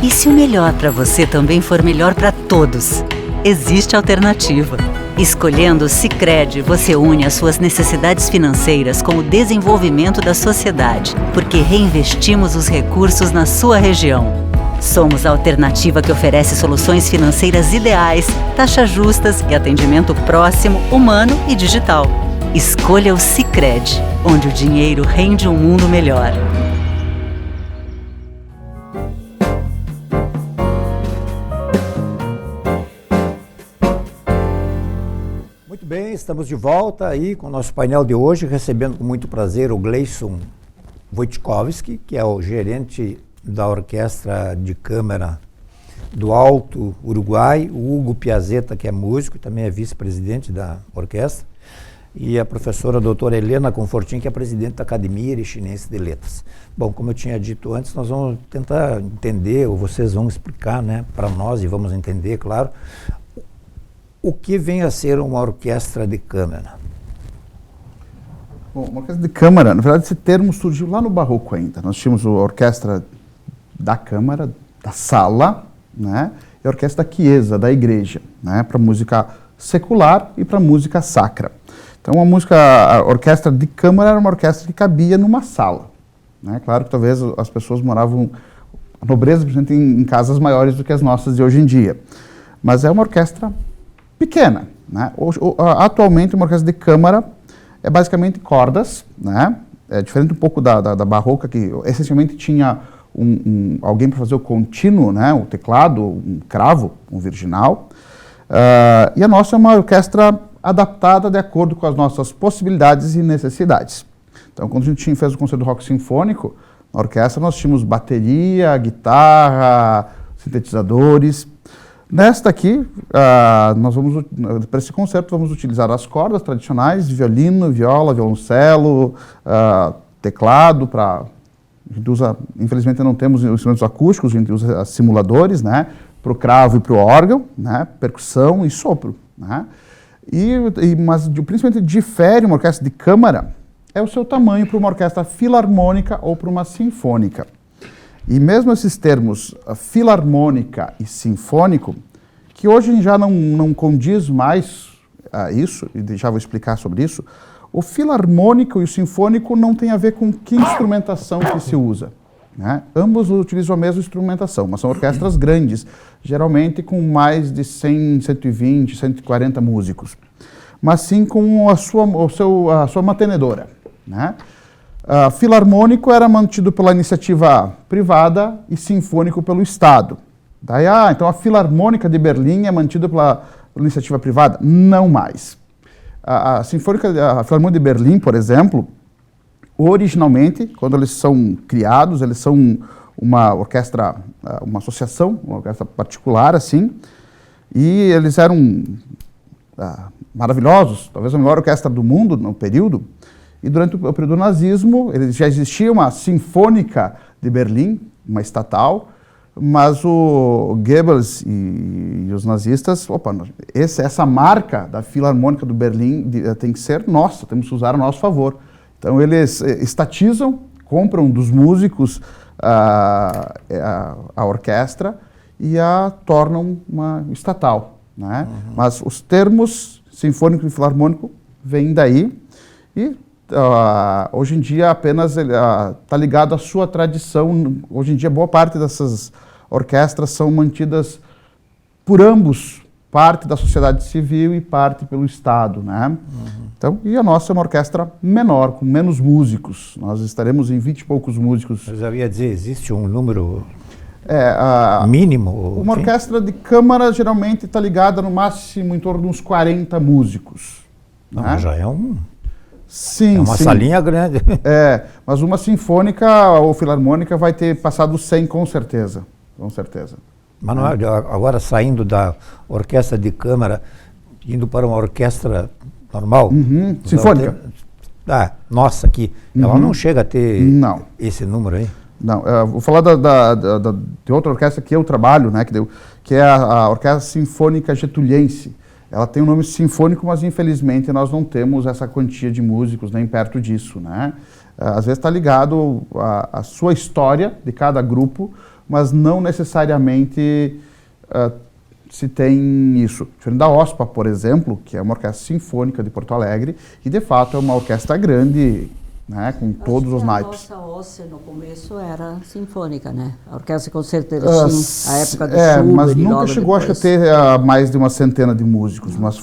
E se o melhor para você também for melhor para todos? Existe alternativa. Escolhendo o Sicredi, você une as suas necessidades financeiras com o desenvolvimento da sociedade, porque reinvestimos os recursos na sua região. Somos a alternativa que oferece soluções financeiras ideais, taxas justas e atendimento próximo, humano e digital. Escolha o Sicredi, onde o dinheiro rende um mundo melhor. Muito bem, estamos de volta aí com o nosso painel de hoje, recebendo com muito prazer o Gleison Wojtkowski, que é o gerente da Orquestra de Câmara do Alto Uruguai, o Hugo Piazzetta, que é músico, também é vice-presidente da orquestra, e a professora doutora Helena Confortin, que é presidente da Academia Erechinense de Letras. Bom, como eu tinha dito antes, nós vamos tentar entender, ou vocês vão explicar, né, para nós, e vamos entender, claro, o que vem a ser uma orquestra de câmara. Bom, uma orquestra de câmara, na verdade esse termo surgiu lá no Barroco ainda. Nós tínhamos a orquestra da câmara, da sala, né, e a orquestra da chiesa, da igreja, né, para música secular e para música sacra. Então a orquestra de câmara era uma orquestra que cabia numa sala, né? Claro que talvez as pessoas moravam, a nobreza, principalmente, em casas maiores do que as nossas de hoje em dia. Mas é uma orquestra pequena, né? Atualmente uma orquestra de câmara é basicamente cordas, né? É diferente um pouco da barroca, que essencialmente tinha alguém para fazer o contínuo, né, o teclado, um cravo, um virginal. E a nossa é uma orquestra adaptada de acordo com as nossas possibilidades e necessidades. Então, quando a gente fez o concerto do rock sinfônico, na orquestra nós tínhamos bateria, guitarra, sintetizadores. Nesta aqui, para esse concerto, vamos utilizar as cordas tradicionais, violino, viola, violoncelo, teclado, a gente usa, infelizmente não temos instrumentos acústicos, a gente usa simuladores, né, para o cravo e para o órgão, né, percussão e sopro. Né, mas principalmente difere uma orquestra de câmara é o seu tamanho para uma orquestra filarmônica ou para uma sinfônica. E mesmo esses termos filarmônica e sinfônico, que hoje já não condiz mais isso, e já vou explicar sobre isso, o filarmônico e o sinfônico não tem a ver com que instrumentação que se usa. Né? Ambos utilizam a mesma instrumentação, mas são orquestras grandes, geralmente com mais de 100, 120, 140 músicos, mas sim com a sua mantenedora. Né? Filarmônico era mantido pela iniciativa privada e sinfônico pelo Estado. Daí, então a Filarmônica de Berlim é mantida pela iniciativa privada? Não mais. A Filarmônica de Berlim, por exemplo, originalmente, quando eles são criados, eles são uma orquestra, uma associação, uma orquestra particular, assim, e eles eram maravilhosos, talvez a melhor orquestra do mundo no período. E durante o período do nazismo, já existia uma Sinfônica de Berlim, uma estatal, mas o Goebbels e os nazistas, essa marca da Filarmônica do Berlim tem que ser nossa, temos que usar a nosso favor. Então eles estatizam, compram dos músicos a orquestra e a tornam uma estatal. Né? Uhum. Mas os termos sinfônico e filarmônico vêm daí e hoje em dia apenas está ligado à sua tradição. Hoje em dia boa parte dessas orquestras são mantidas por ambos, parte da sociedade civil e parte pelo Estado, né? Uhum. Então, e a nossa é uma orquestra menor, com menos músicos. Nós estaremos em 20 e poucos músicos. Eu já ia dizer, existe um número mínimo? Uma orquestra de câmara geralmente está ligada no máximo em torno de uns 40 músicos. Não, né? Já é Sim, é uma salinha grande. Mas uma sinfônica ou filarmônica vai ter passado 100 com certeza. Com certeza. Mas não agora saindo da orquestra de câmara, indo para uma orquestra normal. Uhum. Sinfônica. Nossa, aqui. Uhum. Ela não chega a ter esse número aí? Não, vou falar de outra orquestra que eu trabalho, né, que é a Orquestra Sinfônica Getuliense. Ela tem um nome sinfônico, mas infelizmente nós não temos essa quantia de músicos nem perto disso, né? Às vezes está ligado à sua história de cada grupo, mas não necessariamente se tem isso. Diferente da OSPA, por exemplo, que é uma orquestra sinfônica de Porto Alegre, e de fato é uma orquestra grande, né, com todos os naipes. A nossa OSCE no começo era sinfônica, né? A Orquestra de Concerto de Erechim, a época do Schubert. Mas nunca chegou a ter mais de uma centena de músicos, mas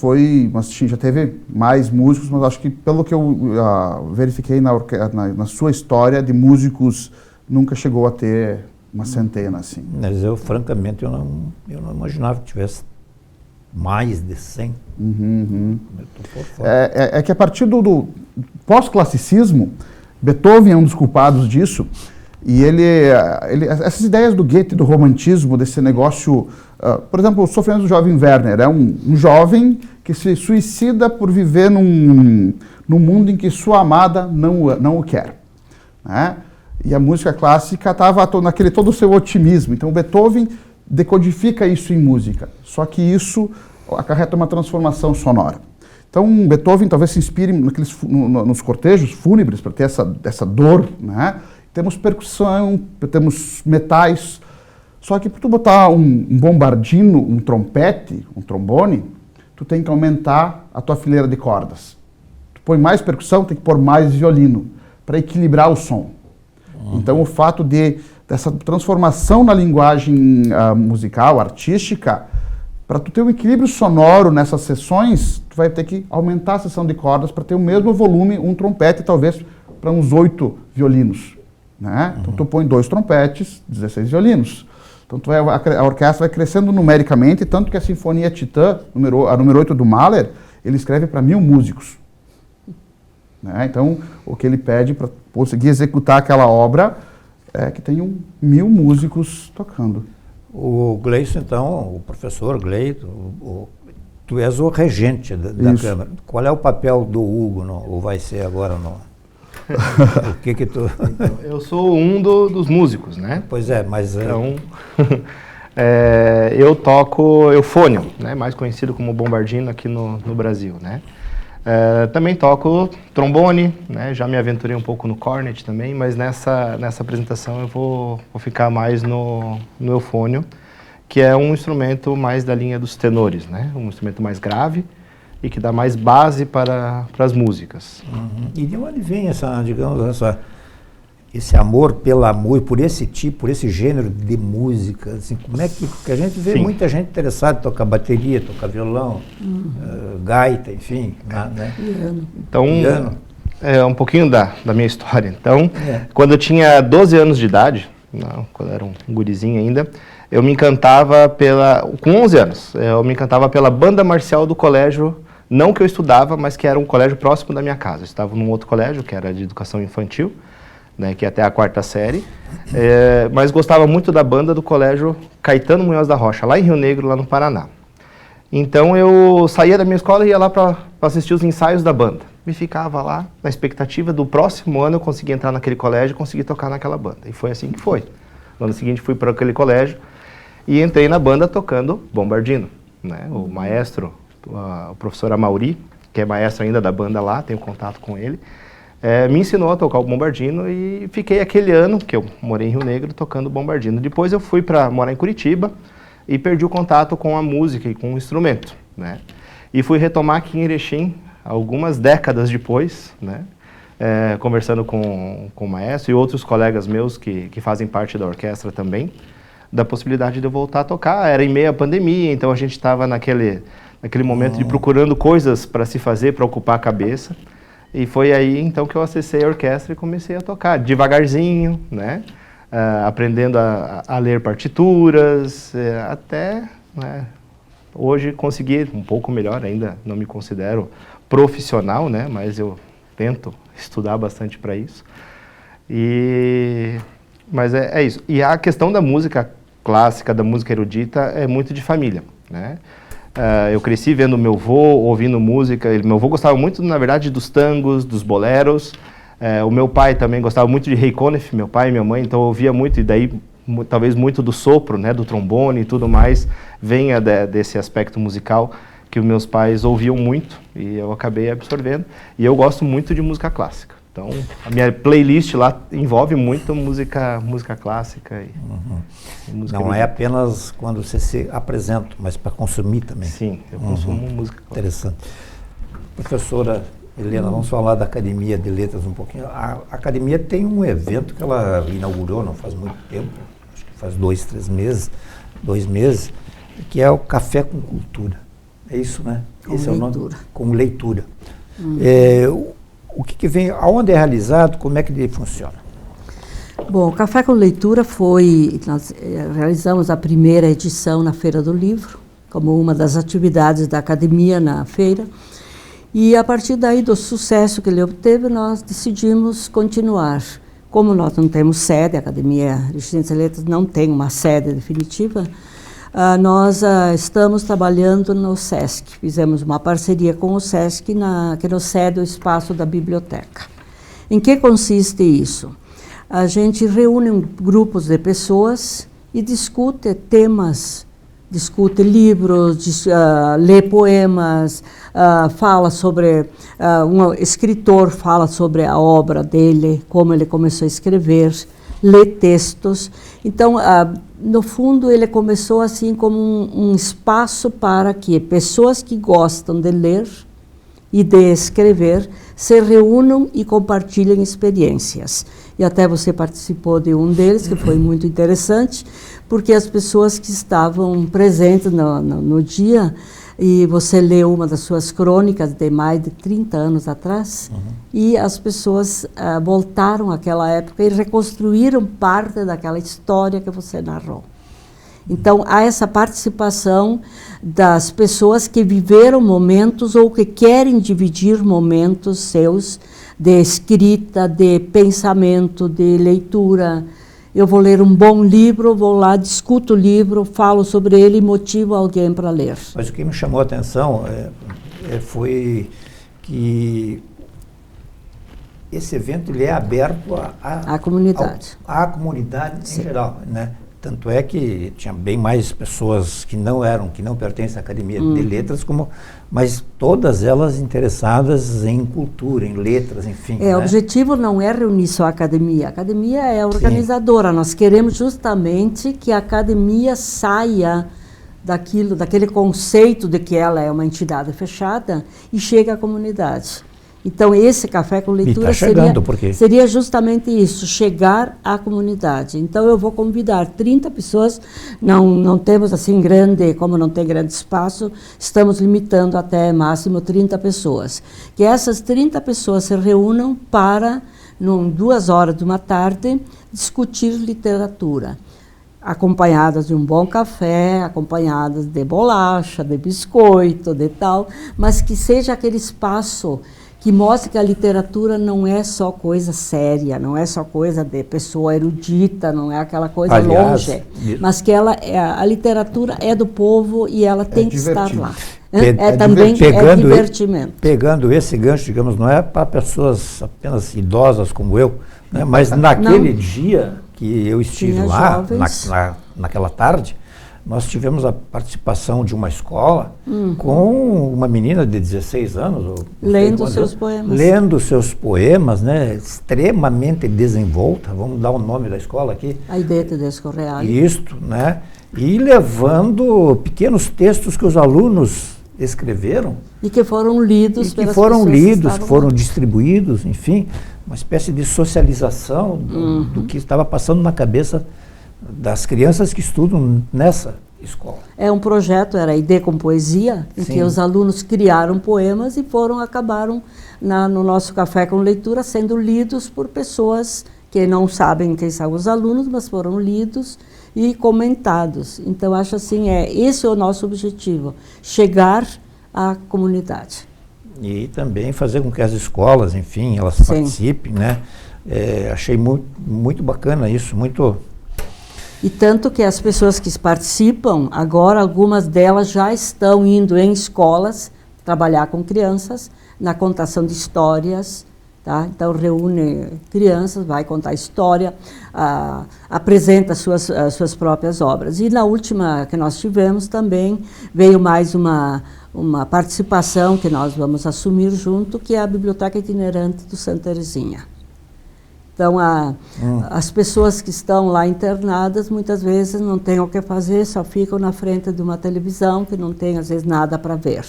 já teve mais músicos, mas acho que pelo que eu verifiquei na sua história de músicos, nunca chegou a ter uma centena, assim. Mas eu, francamente, eu não imaginava que tivesse mais de 100. É que a partir do pós-classicismo, Beethoven é um dos culpados disso, e essas ideias do Goethe, do romantismo, desse negócio, por exemplo, o Sofrimento do Jovem Werner, é um jovem que se suicida por viver num mundo em que sua amada não o quer, né? E a música clássica estava naquele todo o seu otimismo. Então Beethoven decodifica isso em música, só que isso acarreta uma transformação sonora. Então Beethoven talvez se inspire nos cortejos fúnebres para ter essa dor, né? Temos percussão, temos metais, só que para tu botar um bombardino, um trompete, um trombone, tu tem que aumentar a tua fileira de cordas. Tu põe mais percussão, tem que pôr mais violino para equilibrar o som. Então o fato dessa transformação na linguagem musical, artística, para tu ter um equilíbrio sonoro nessas sessões, tu vai ter que aumentar a seção de cordas para ter o mesmo volume, um trompete talvez para uns 8 violinos. né? Então tu põe 2 trompetes, 16 violinos. Então a orquestra vai crescendo numericamente, tanto que a Sinfonia Titã, a número 8 do Mahler, ele escreve para 1000 músicos. Né? Então, o que ele pede para conseguir executar aquela obra é que tenham 1000 músicos tocando. O Gleison, então, o professor Gleison, tu és o regente da Câmara. Qual é o papel do Hugo, ou vai ser agora? O que tu... Então, eu sou um dos músicos, né? Pois é, mas... Então, eu toco eufônio, né? Mais conhecido como bombardino aqui no Brasil, né? Também toco trombone, né? Já me aventurei um pouco no cornet também, mas nessa apresentação eu vou ficar mais no eufônio, que é um instrumento mais da linha dos tenores, né? Um instrumento mais grave e que dá mais base para as músicas. Uhum. E de onde vem esse amor pela música, por esse tipo, por esse gênero de música? Assim, como é que a gente vê muita gente interessada em tocar bateria, tocar violão, gaita, enfim, né? Então, piano. É um pouquinho da minha história. Então, quando eu tinha 12 anos de idade, quando eu era um gurizinho ainda, eu me encantava com 11 anos, eu me encantava pela banda marcial do colégio, não que eu estudava, mas que era um colégio próximo da minha casa. Eu estava num outro colégio, que era de educação infantil, né, que é até a 4ª série, mas gostava muito da banda do colégio Caetano Munhoz da Rocha, lá em Rio Negro, lá no Paraná. Então eu saía da minha escola e ia lá para assistir os ensaios da banda. E ficava lá na expectativa do próximo ano eu conseguir entrar naquele colégio e conseguir tocar naquela banda. E foi assim que foi. No ano seguinte fui para aquele colégio e entrei na banda tocando bombardino, né? O maestro, o professor Amauri, que é maestro ainda da banda lá, tenho contato com ele, me ensinou a tocar o bombardino e fiquei aquele ano, que eu morei em Rio Negro, tocando bombardino. Depois eu fui para morar em Curitiba e perdi o contato com a música e com o instrumento, né? E fui retomar aqui em Erechim, algumas décadas depois, né? Conversando com o maestro e outros colegas meus que fazem parte da orquestra também, da possibilidade de eu voltar a tocar. Era em meio à pandemia, então a gente estava naquele momento de procurando coisas para se fazer, para ocupar a cabeça. E foi aí então que eu acessei a orquestra e comecei a tocar, devagarzinho, né? Aprendendo a ler partituras, até, né, hoje conseguir um pouco melhor. Ainda não me considero profissional, né? Mas eu tento estudar bastante para isso. Mas é isso. E a questão da música clássica, da música erudita, é muito de família, né? Eu cresci vendo meu avô, ouvindo música. Meu avô gostava muito, na verdade, dos tangos, dos boleros. O meu pai também gostava muito de Ray Conniff, meu pai e minha mãe, então eu ouvia muito, e daí talvez muito do sopro, né, do trombone e tudo mais, venha desse aspecto musical que os meus pais ouviam muito, e eu acabei absorvendo. E eu gosto muito de música clássica. Então, a minha playlist lá envolve muito música clássica. E música não é apenas quando você se apresenta, mas para consumir também. Sim, eu consumo música clássica. Interessante. Professora Helena, vamos falar da Academia de Letras um pouquinho. A Academia tem um evento que ela inaugurou não faz muito tempo, acho que faz 2 meses, que é o Café com Cultura. É isso, né? Esse é o nome, com leitura. O que vem, aonde é realizado, como é que ele funciona? Bom, o Café com Leitura nós realizamos a primeira edição na Feira do Livro, como uma das atividades da academia na feira. E a partir daí do sucesso que ele obteve, nós decidimos continuar. Como nós não temos sede, a Academia de Ciências e Letras não tem uma sede definitiva, nós estamos trabalhando no SESC. Fizemos uma parceria com o SESC, que nos cede o espaço da biblioteca. Em que consiste isso? A gente reúne grupos de pessoas e discute temas, discute livros, lê poemas, fala sobre, um escritor fala sobre a obra dele, como ele começou a escrever, lê textos. Então, no fundo, ele começou assim como um espaço para que pessoas que gostam de ler e de escrever se reúnam e compartilhem experiências. E até você participou de um deles, que foi muito interessante, porque as pessoas que estavam presentes no dia e você leu uma das suas crônicas de mais de 30 anos atrás, e as pessoas voltaram àquela época e reconstruíram parte daquela história que você narrou. Então, há essa participação das pessoas que viveram momentos ou que querem dividir momentos seus de escrita, de pensamento, de leitura. Eu vou ler um bom livro, vou lá, discuto o livro, falo sobre ele e motivo alguém para ler. Mas o que me chamou a atenção foi que esse evento ele é aberto à comunidade. À comunidade em geral, né? Tanto é que tinha bem mais pessoas que não pertencem à Academia de Letras, mas todas elas interessadas em cultura, em letras, enfim. O objetivo não é reunir só a academia é organizadora. Sim. Nós queremos justamente que a academia saia daquele conceito de que ela é uma entidade fechada e chegue à comunidade. Então, esse Café com Leitura seria justamente isso, chegar à comunidade. Então, eu vou convidar 30 pessoas, não temos assim como não tem grande espaço, estamos limitando até máximo 30 pessoas. Que essas 30 pessoas se reúnam para, 2 horas de uma tarde, discutir literatura. Acompanhadas de um bom café, acompanhadas de bolacha, de biscoito, de tal, mas que seja aquele espaço que mostra que a literatura não é só coisa séria, não é só coisa de pessoa erudita, não é aquela coisa longe, mas que a literatura é do povo e ela tem que estar lá. Também divertimento. Pegando esse gancho, digamos, não é para pessoas apenas idosas como eu, né, mas naquele dia que eu estive lá, naquela tarde, nós tivemos a participação de uma escola com uma menina de 16 anos. Lendo seus poemas. Lendo seus poemas, né, extremamente desenvolta, vamos dar o nome da escola aqui. A Ideia Tedesco Reale. Isto, né, e levando pequenos textos que os alunos escreveram. E que foram lidos pelas pessoas que foram distribuídos, enfim, uma espécie de socialização do que estava passando na cabeça das crianças que estudam nessa escola. É um projeto, era ID com Poesia, em que os alunos criaram poemas e acabaram no nosso Café com Leitura sendo lidos por pessoas que não sabem quem são os alunos, mas foram lidos e comentados. Então, acho assim, esse é o nosso objetivo, chegar à comunidade. E também fazer com que as escolas, enfim, elas participem, né? Achei muito bacana isso, muito... E tanto que as pessoas que participam, agora algumas delas já estão indo em escolas trabalhar com crianças, na contação de histórias, tá? Então reúne crianças, vai contar história, apresenta suas próprias obras. E na última que nós tivemos também veio mais uma participação que nós vamos assumir junto, que é a Biblioteca Itinerante do Santa Teresinha. Então, as pessoas que estão lá internadas, muitas vezes não têm o que fazer, só ficam na frente de uma televisão que não tem, às vezes, nada para ver.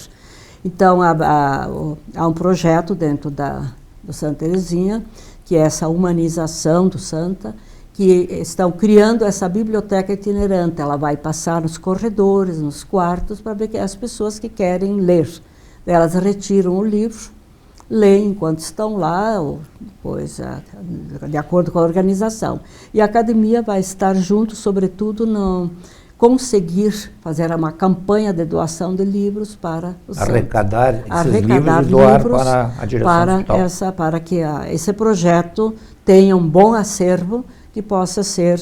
Então, há um projeto dentro do Santa Teresinha, que é essa humanização do Santa, que estão criando essa biblioteca itinerante. Ela vai passar nos corredores, nos quartos, para ver que as pessoas que querem ler. Elas retiram o livro, leem enquanto estão lá, ou depois, de acordo com a organização. E a academia vai estar junto, sobretudo, no conseguir fazer uma campanha de doação de livros para os arrecadar esses livros e doar para a direção do hospital. Para que esse projeto tenha um bom acervo que possa ser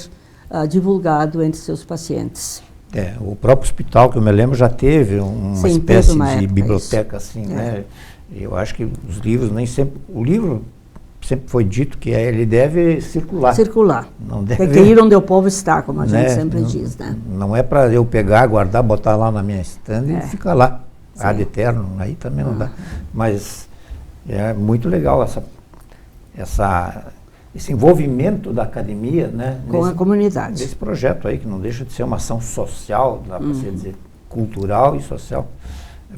divulgado entre seus pacientes. O próprio hospital, que eu me lembro, já teve uma espécie de biblioteca assim, né? Eu acho que os livros nem sempre... O livro sempre foi dito que ele deve circular. Não deve... Tem que ir onde o povo está, como a gente sempre diz, né? Não é para eu pegar, guardar, botar lá na minha estante e ficar lá. Ad eterno, aí também não dá. Mas é muito legal esse envolvimento da academia, né? Com a comunidade. Nesse projeto aí, que não deixa de ser uma ação social, dá para você dizer, cultural e social.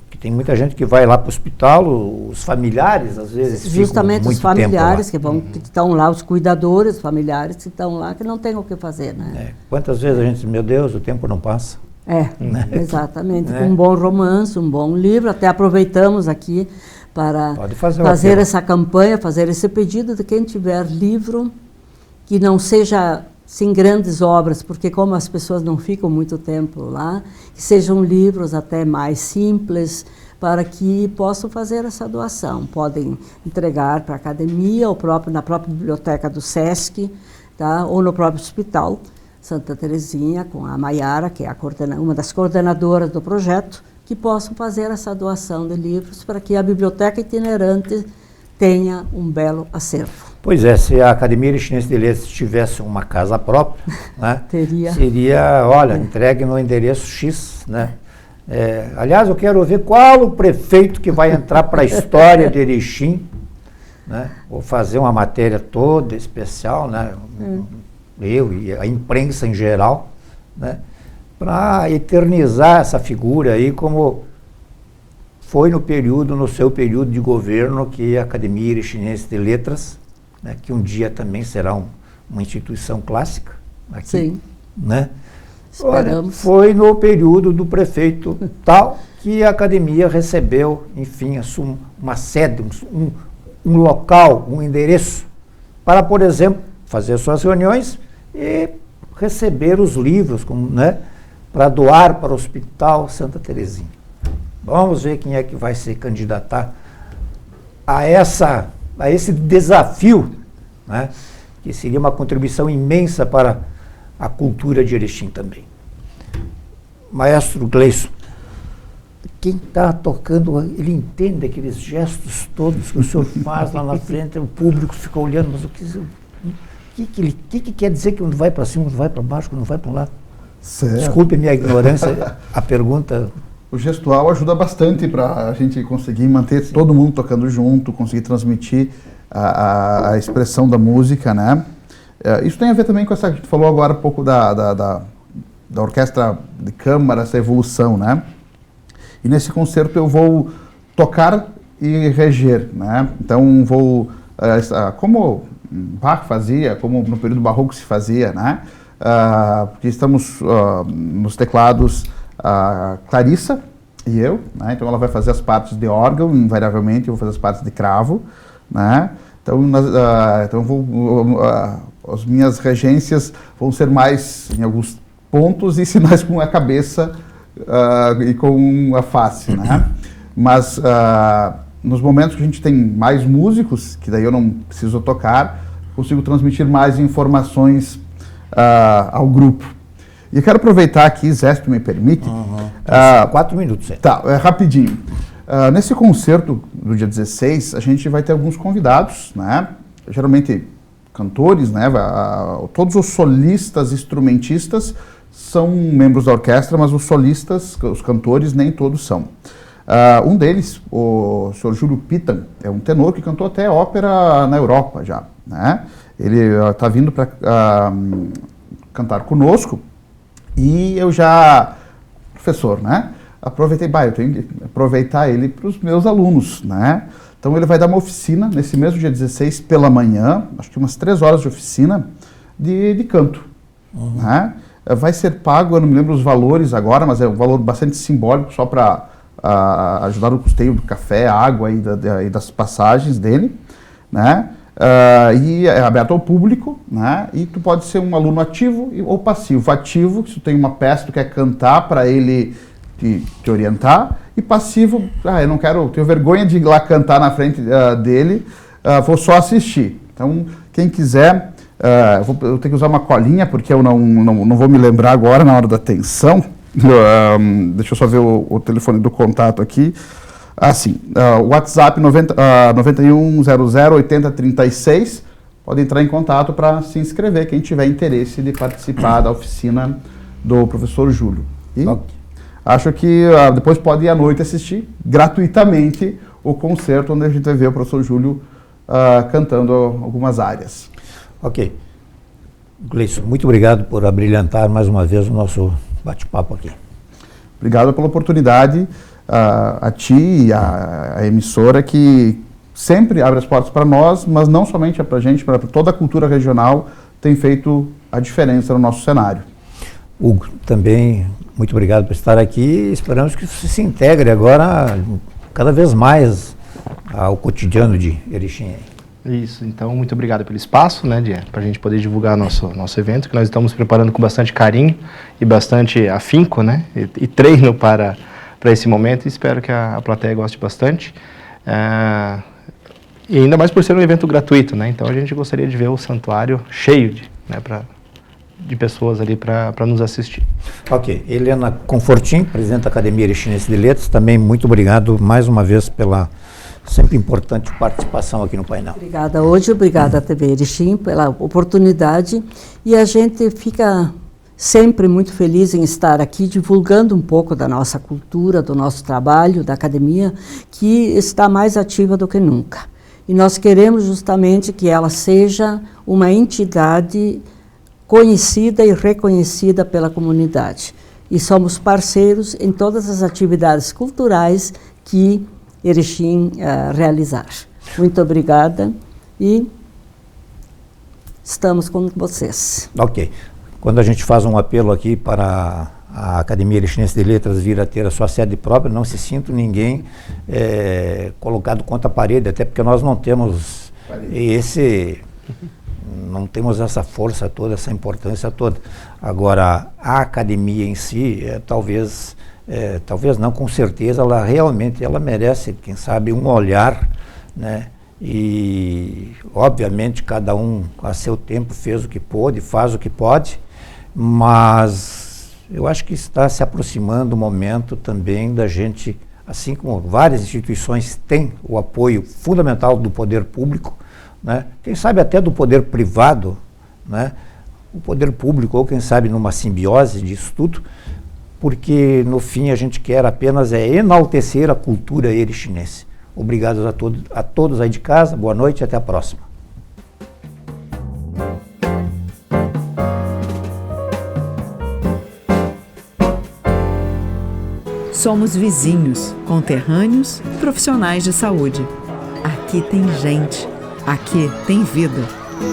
Porque tem muita gente que vai lá para o hospital, os familiares, às vezes, justamente os familiares que estão lá, os cuidadores familiares que estão lá, que não têm o que fazer, né? Quantas vezes a gente diz, meu Deus, o tempo não passa. Exatamente. Com um bom romance, um bom livro. Até aproveitamos aqui para fazer essa campanha, fazer esse pedido de quem tiver livro que não seja sem grandes obras, porque como as pessoas não ficam muito tempo lá, que sejam livros até mais simples, para que possam fazer essa doação. Podem entregar para a academia, ou na própria biblioteca do SESC, tá? Ou no próprio hospital Santa Terezinha, com a Maiara, que é uma das coordenadoras do projeto, que possam fazer essa doação de livros para que a biblioteca itinerante tenha um belo acervo. Pois é, se a Academia Erechinense de Letras tivesse uma casa própria, né, seria, olha, entregue no endereço X, né? Aliás, eu quero ver qual o prefeito que vai entrar para a história de Erechim, né? Vou fazer uma matéria toda especial, né? Eu e a imprensa em geral, né? Para eternizar essa figura aí, como foi no seu período de governo, que a Academia Erechinense de Letras, né, que um dia também será uma instituição clássica aqui, sim, né? Esperamos. Olha, foi no período do prefeito tal que a academia recebeu, enfim, uma sede, um local, um endereço, para, por exemplo, fazer suas reuniões e receber os livros, né, para doar para o Hospital Santa Terezinha. Vamos ver quem é que vai se candidatar a esse desafio, né, que seria uma contribuição imensa para a cultura de Erechim também. Maestro Gleison, quem está tocando, ele entende aqueles gestos todos que o senhor faz lá na frente, o público fica olhando, mas o que quer dizer que um vai para cima, um vai para baixo, um vai para um lado? Certo. Desculpe minha ignorância, a pergunta... O gestual ajuda bastante para a gente conseguir manter todo mundo tocando junto, conseguir transmitir a expressão da música, né? Isso tem a ver também com essa que a gente falou agora um pouco da orquestra de câmara, essa evolução, né? E nesse concerto eu vou tocar e reger, né? Então vou, como Bach fazia, como no período barroco se fazia, né? Porque estamos nos teclados a Clarissa e eu, né? Então ela vai fazer as partes de órgão, invariavelmente eu vou fazer as partes de cravo, né? Então, as minhas regências vão ser mais em alguns pontos e sinais com a cabeça e com a face, né? Mas nos momentos que a gente tem mais músicos, que daí eu não preciso tocar, consigo transmitir mais informações ao grupo. E eu quero aproveitar aqui, Zé, se tu me permite. 4 minutos. Tá, rapidinho. Nesse concerto do dia 16, a gente vai ter alguns convidados, né? Geralmente cantores, né? Todos os solistas, instrumentistas são membros da orquestra, mas os solistas, os cantores, nem todos são. Um deles, o Sr. Júlio Pitan, é um tenor que cantou até ópera na Europa já, né? Ele está vindo para cantar conosco e eu já, professor, né? Eu tenho que aproveitar ele para os meus alunos, né? Então ele vai dar uma oficina nesse mesmo dia 16 pela manhã, acho que umas 3 horas de oficina de canto, né? Vai ser pago, eu não me lembro os valores agora, mas é um valor bastante simbólico, só para ajudar no custeio do café, água e das passagens dele, né? E é aberto ao público, né? E tu pode ser um aluno ativo ou passivo. Ativo, se tu tem uma peça, tu quer cantar para ele te orientar, e passivo, eu não quero, tenho vergonha de ir lá cantar na frente dele, vou só assistir. Então, quem quiser, eu tenho que usar uma colinha, porque eu não vou me lembrar agora na hora da atenção. Deixa eu só ver o telefone do contato aqui. WhatsApp 91008036, pode entrar em contato para se inscrever, quem tiver interesse de participar da oficina do professor Júlio. E acho que depois pode ir à noite assistir gratuitamente o concerto, onde a gente vai ver o professor Júlio cantando algumas áreas. Ok. Gleison, muito obrigado por abrilhantar mais uma vez o nosso bate-papo aqui. Obrigado pela oportunidade, a ti e a emissora, que sempre abre as portas para nós, mas não somente para a gente, para toda a cultura regional, tem feito a diferença no nosso cenário. Hugo, também Muito obrigado por estar aqui. Esperamos que você se integre agora cada vez mais ao cotidiano de Erechim. Isso, então muito obrigado pelo espaço, né, para a gente poder divulgar nosso evento, que nós estamos preparando com bastante carinho e bastante afinco, né, e treino para esse momento, e espero que a plateia goste bastante. E ainda mais por ser um evento gratuito, né, então a gente gostaria de ver o santuário cheio de pessoas ali para nos assistir. Ok. Helena Confortin, presidente da Academia Erechinense de Letras, também muito obrigado mais uma vez pela sempre importante participação aqui no painel. Obrigada obrigada à TV Erechim pela oportunidade, e a gente fica sempre muito feliz em estar aqui divulgando um pouco da nossa cultura, do nosso trabalho, da academia, que está mais ativa do que nunca. E nós queremos justamente que ela seja uma entidade conhecida e reconhecida pela comunidade. E somos parceiros em todas as atividades culturais que Erechim realizar. Muito obrigada e estamos com vocês. Ok. Quando a gente faz um apelo aqui para a Academia Erechinense de Letras vir a ter a sua sede própria, não se sinta ninguém colocado contra a parede, até porque nós não temos não temos essa força toda, essa importância toda. Agora, a academia em si, talvez não, com certeza, ela realmente merece, quem sabe, um olhar, né? E, obviamente, cada um a seu tempo fez o que pôde, faz o que pode, mas eu acho que está se aproximando o momento também da gente, assim como várias instituições têm o apoio fundamental do poder público, né? Quem sabe até do poder privado, né? O poder público, ou quem sabe numa simbiose disso tudo, porque no fim a gente quer apenas enaltecer a cultura erechinense. Obrigado a todos aí de casa, boa noite e até a próxima. Somos vizinhos, conterrâneos, profissionais de saúde. Aqui tem gente, aqui tem vida,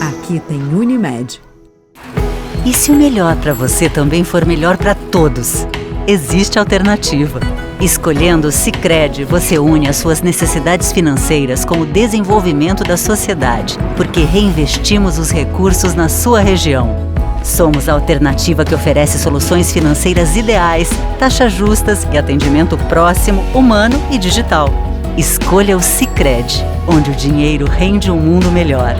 aqui tem Unimed. E se o melhor para você também for melhor para todos? Existe alternativa. Escolhendo o Sicredi, você une as suas necessidades financeiras com o desenvolvimento da sociedade, porque reinvestimos os recursos na sua região. Somos a alternativa que oferece soluções financeiras ideais, taxas justas e atendimento próximo, humano e digital. Escolha o Sicredi, onde o dinheiro rende um mundo melhor.